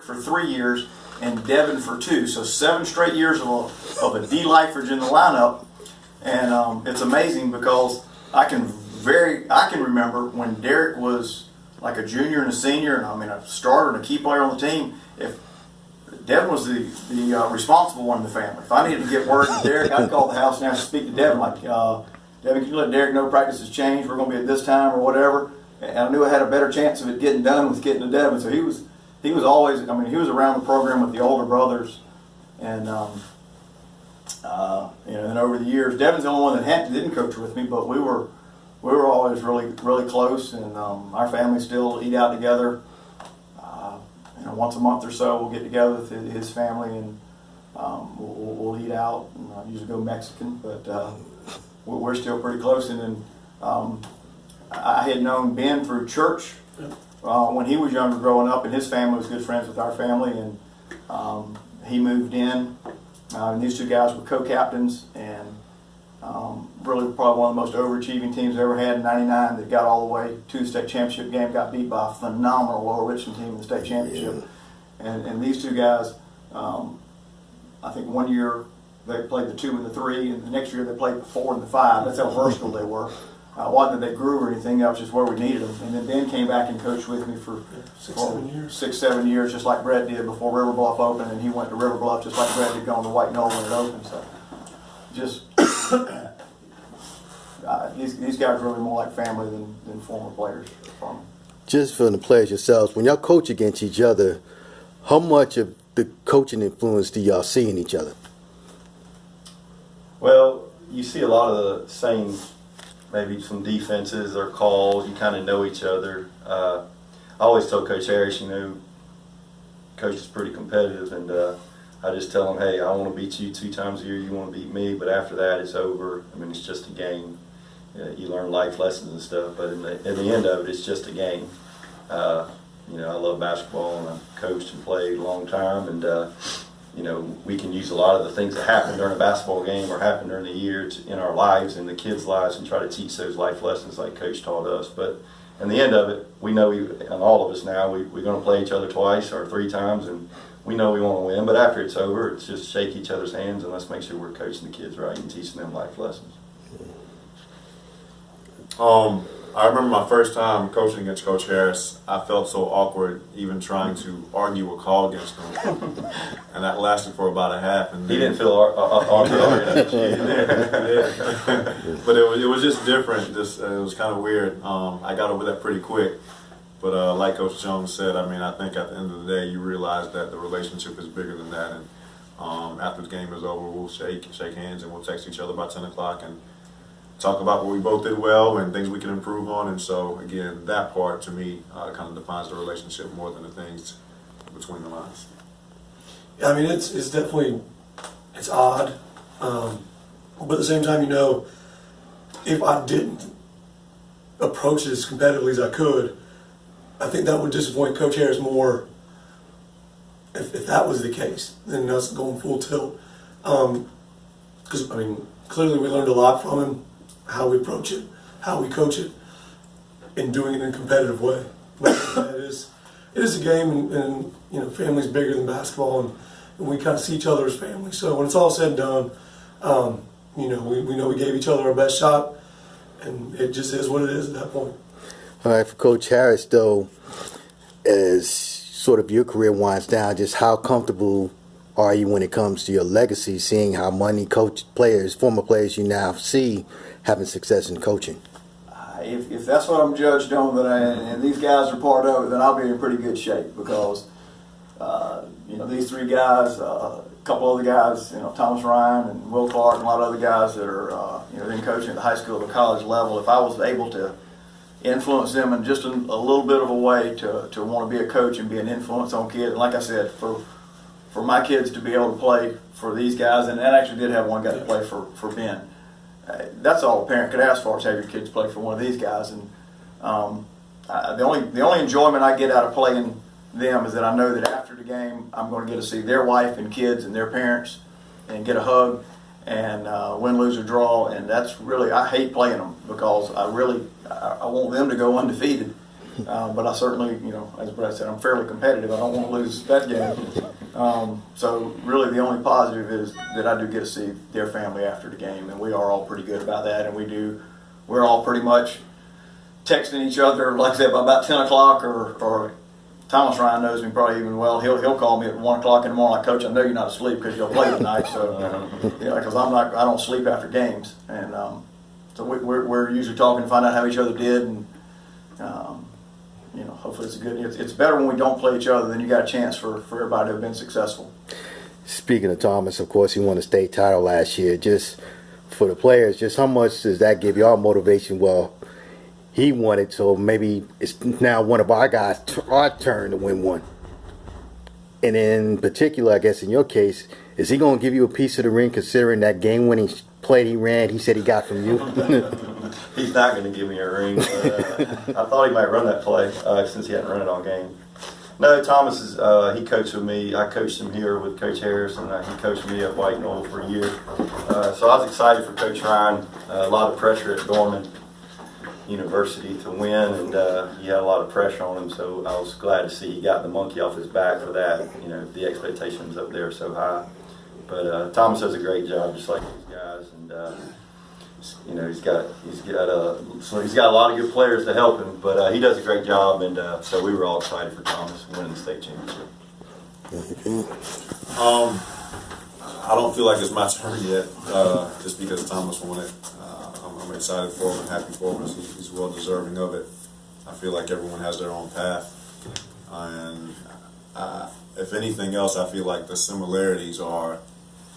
for 3 years and Devin for 2. So 7 straight years of a D Lyfridge in the lineup. And it's amazing because I can remember when Derek was like a junior and a senior, and I mean a starter and a key player on the team. If Devin was the responsible one in the family. If I needed to get word to Derek, I'd call the house and have to speak to Devin. Like, Devin, can you let Derek know practice has changed? We're going to be at this time or whatever. And I knew I had a better chance of it getting done with getting to Devin. So he was always. I mean, he was around the program with the older brothers, and and over the years, Devin's the only one that didn't coach with me, but we were always really close, and our families still eat out together. Once a month or so, we'll get together with his family and we'll eat out. And I usually go Mexican, but we're still pretty close. And then I had known Ben through church when he was younger, growing up, and his family was good friends with our family. And he moved in, and these two guys were co-captains, and really probably one of the most overachieving teams ever had in '99. That got all the way to the state championship game, got beat by a phenomenal Lower Richmond team in the state championship. And these two guys, I think one year they played the 2 and the 3, and the next year they played the 4 and the 5. That's how versatile they were. It wasn't that they grew or anything, that was just where we needed them. And then Ben came back and coached with me for 6-7 years, just like Brett did before River Bluff opened, and he went to River Bluff just like Brett had gone to White Knoll when it opened. So just these guys are really more like family than former players for me. Just for the players yourselves, when y'all coach against each other, how much of the coaching influence do y'all see in each other? Well, you see a lot of the same, maybe some defenses or calls. You kind of know each other. I always tell Coach Harris, Coach is pretty competitive, and I just tell him, hey, I want to beat you 2 times a year. You want to beat me, but after that, it's over. I mean, it's just a game. You learn life lessons and stuff, but in the end of it, it's just a game. I love basketball, and I've coached and played a long time, and we can use a lot of the things that happen during a basketball game or happen during the year in our lives and the kids' lives, and try to teach those life lessons like Coach taught us. But in the end of it, we know, and all of us now, we're going to play each other twice or 3 times, and we know we want to win. But after it's over, it's just shake each other's hands and let's make sure we're coaching the kids right and teaching them life lessons. I remember my first time coaching against Coach Harris. I felt so awkward even trying to argue a call against him, and that lasted for about a half. And he didn't feel awkward. But it was just different. It was kind of weird. I got over that pretty quick. But like Coach Jones said, I mean, I think at the end of the day, you realize that the relationship is bigger than that. And after the game is over, we'll shake hands and we'll text each other by 10 o'clock and talk about what we both did well and things we can improve on. And so, again, that part to me kind of defines the relationship more than the things between the lines. Yeah, I mean, it's definitely, it's odd. But at the same time, if I didn't approach it as competitively as I could, I think that would disappoint Coach Harris more if that was the case than us going full tilt. Because, I mean, clearly we learned a lot from him. How we approach it, how we coach it, and doing it in a competitive way. It is a game, and family's bigger than basketball, and we kind of see each other as family. So when it's all said and done, we know we gave each other our best shot, and it just is what it is at that point. All right, for Coach Harris, though, as sort of your career winds down, just how comfortable are you when it comes to your legacy, seeing how many former players you now see having success in coaching? If that's what I'm judged on, and these guys are part of it, then I'll be in pretty good shape because, these 3 guys, a couple other guys, Thomas Ryan and Will Clark and a lot of other guys that are, in coaching at the high school or college level, if I was able to influence them in just a little bit of a way to want to be a coach and be an influence on kids, and like I said, for my kids to be able to play for these guys, and I actually did have one guy to play for Ben. That's all a parent could ask for, is have your kids play for one of these guys. And the only enjoyment I get out of playing them is that I know that after the game I'm going to get to see their wife and kids and their parents and get a hug and win, lose, or draw. And that's really, I hate playing them because I want them to go undefeated. but I certainly, as Brett said, I'm fairly competitive. I don't want to lose that game. So really the only positive is that I do get to see their family after the game, and we are all pretty good about that, and we're all pretty much texting each other, like I said, by about 10 o'clock, or Thomas Ryan knows me probably even well. He'll call me at 1 o'clock in the morning, like, Coach, I know you're not asleep because you'll play tonight. So, because I don't sleep after games, and so we're usually talking to find out how each other did, and hopefully it's a good. It's better when we don't play each other. Then you got a chance for everybody to have been successful. Speaking of Thomas, of course, he won a state title last year. Just for the players, just how much does that give y'all motivation? Well, he won it, so maybe it's now one of our guys' our turn to win one. And in particular, I guess in your case, is he going to give you a piece of the ring, considering that game-winning play he ran, he said he got from you? He's not going to give me a ring. But, I thought he might run that play since he hadn't run it all game. No, Thomas is. He coached with me. I coached him here with Coach Harris, and he coached me at White Knoll for a year. So I was excited for Coach Ryan. A lot of pressure at Dorman University to win, and he had a lot of pressure on him. So I was glad to see he got the monkey off his back for that. The expectations up there are so high. But Thomas does a great job, just like these guys, and he's got a lot of good players to help him. But he does a great job, and so we were all excited for Thomas winning the state championship. I don't feel like it's my turn yet, just because Thomas won it. I'm excited for him and happy for him. He's well deserving of it. I feel like everyone has their own path, and if anything else, I feel like the similarities are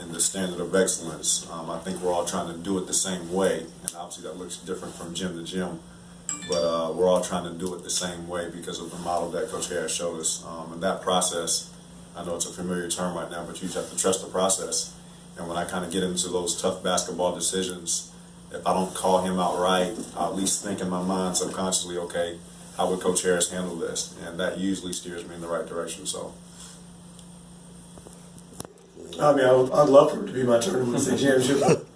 in the standard of excellence. I think we're all trying to do it the same way, and obviously that looks different from gym to gym, but we're all trying to do it the same way because of the model that Coach Harris showed us. And that process, I know it's a familiar term right now, but you just have to trust the process. And when I kind of get into those tough basketball decisions, if I don't call him out right, I'll at least think in my mind subconsciously, okay, how would Coach Harris handle this? And that usually steers me in the right direction. So, I mean, I'd love for it to be my turn to win the state championship.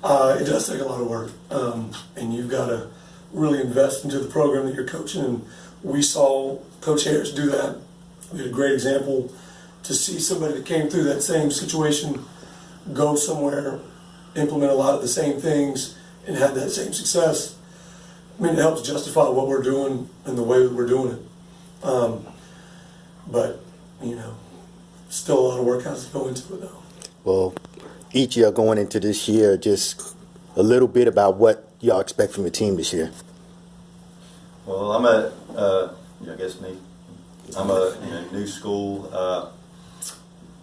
It does take a lot of work, and you've got to really invest into the program that you're coaching. And we saw Coach Harris do that. We had a great example to see somebody that came through that same situation go somewhere, implement a lot of the same things, and have that same success. I mean, it helps justify what we're doing and the way that we're doing it. But, still a lot of work has to go into it, though. Well, each year going into this year, just a little bit about what y'all expect from your team this year. Well, I'm a new school.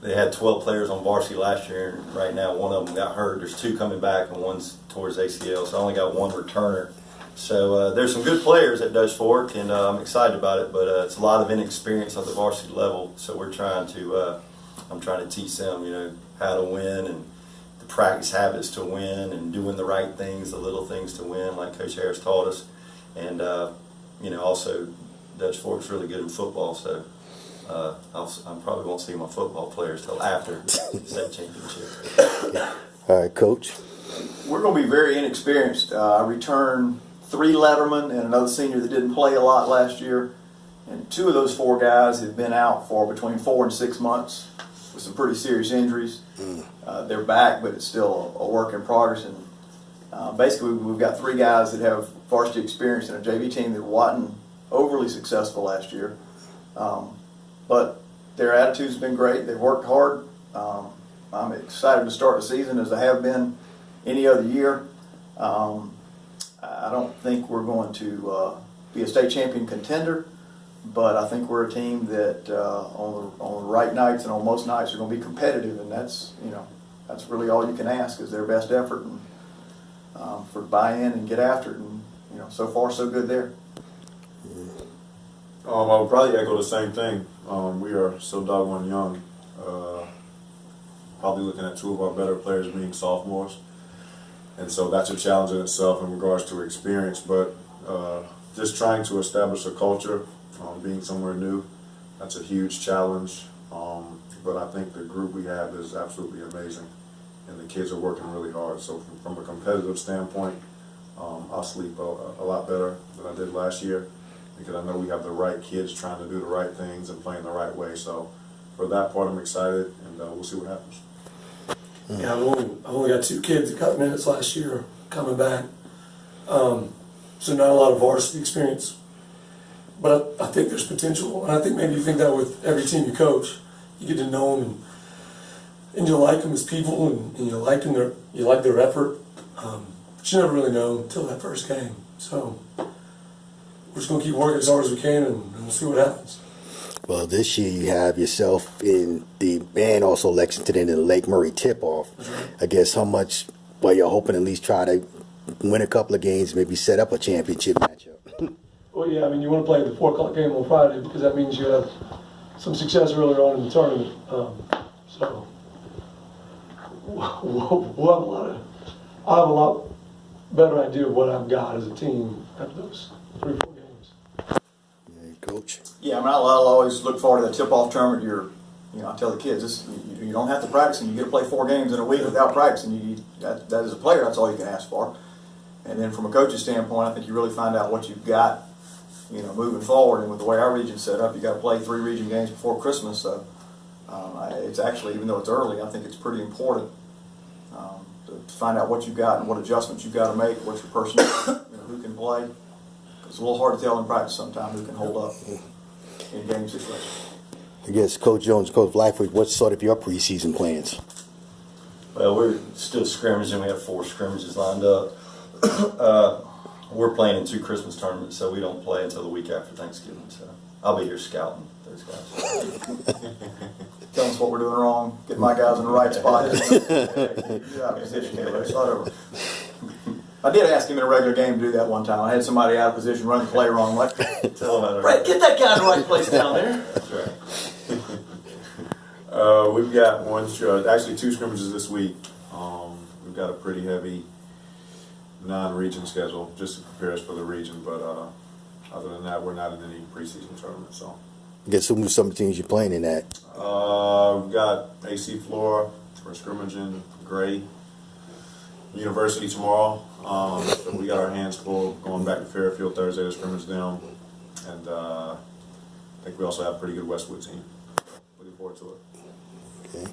They had 12 players on varsity last year, and right now one of them got hurt. There's 2 coming back, and one's towards ACL, so I only got 1 returner. So there's some good players at Dutch Fork, and I'm excited about it, but it's a lot of inexperience at the varsity level, so I'm trying to teach them, how to win and the practice habits to win and doing the right things, the little things to win, like Coach Harris taught us. And, also Dutch Fork's really good in football, so I probably won't see my football players till after the state championship. All right, Coach. We're going to be very inexperienced. I returned 3 Letterman and another senior that didn't play a lot last year. And 2 of those 4 guys have been out for between 4 and 6 months with some pretty serious injuries. They're back, but it's still a work in progress. And basically, we've got 3 guys that have varsity experience in a JV team that wasn't overly successful last year. But their attitude's been great. They've worked hard. I'm excited to start the season as I have been any other year. I don't think we're going to be a state champion contender, but I think we're a team that on the right nights and on most nights are going to be competitive, and that's really all you can ask is their best effort and for buy-in and get after it. And so far so good there. I would probably echo the same thing. We are so doggone young. Probably looking at 2 of our better players being sophomores. And so that's a challenge in itself in regards to experience. But just trying to establish a culture, being somewhere new, that's a huge challenge. But I think the group we have is absolutely amazing. And the kids are working really hard. So from a competitive standpoint, I'll sleep a lot better than I did last year. because I know we have the right kids trying to do the right things and playing the right way. So for that part, I'm excited, and we'll see what happens. Yeah, I've only got 2 kids that got minutes last year coming back. So not a lot of varsity experience. But I think there's potential, and I think maybe you think that with every team you coach. You get to know them, and you like them as people, and you like their effort. But you never really know until that first game. So we're just gonna keep working as hard as we can, and we'll see what happens. Well, this year you have yourself in and also Lexington in the Lake Murray tip-off. I guess how much, well, you're hoping at least try to win a couple of games, maybe set up a championship matchup. Well, yeah, I mean, you want to play the 4 o'clock game on Friday because that means you have some success earlier on in the tournament. So I'll have a lot better idea of what I've got as a team after those 3 or 4 games. Yeah, Coach. Yeah, I mean, I'll always look forward to that tip-off tournament. I tell the kids, you don't have to practice, and you get to play 4 games in a week without practicing. That as a player, that's all you can ask for. And then from a coach's standpoint, I think you really find out what you've got, moving forward. And with the way our region's set up, you got to play 3 region games before Christmas. So it's actually, even though it's early, I think it's pretty important to find out what you've got and what adjustments you've got to make, what your personnel, who can play. It's a little hard to tell in practice sometimes who can hold up in game situations. I guess Coach Jones, Coach Blackford, what's sort of your preseason plans? Well, we're still scrimmaging. We have 4 scrimmages lined up. We're playing in 2 Christmas tournaments, so we don't play until the week after Thanksgiving. So I'll be here scouting those guys. Tell us what we're doing wrong, get my guys in the right spot. Get out of position, Taylor. It's not over. I did ask him in a regular game to do that one time. I had somebody out of position running the play wrong. Like, Tell them how to Brett, get that guy in the right place down there. That's right. We've got actually 2 scrimmages this week. We've got a pretty heavy non-region schedule just to prepare us for the region, but other than that, we're not in any preseason tournament. So, I guess who some of the teams you're playing in that? we've got AC Flora for scrimmaging, Gray University tomorrow. So we got our hands full going back to Fairfield Thursday to scrimmage them, and I think we also have a pretty good Westwood team. Looking forward to it. Okay.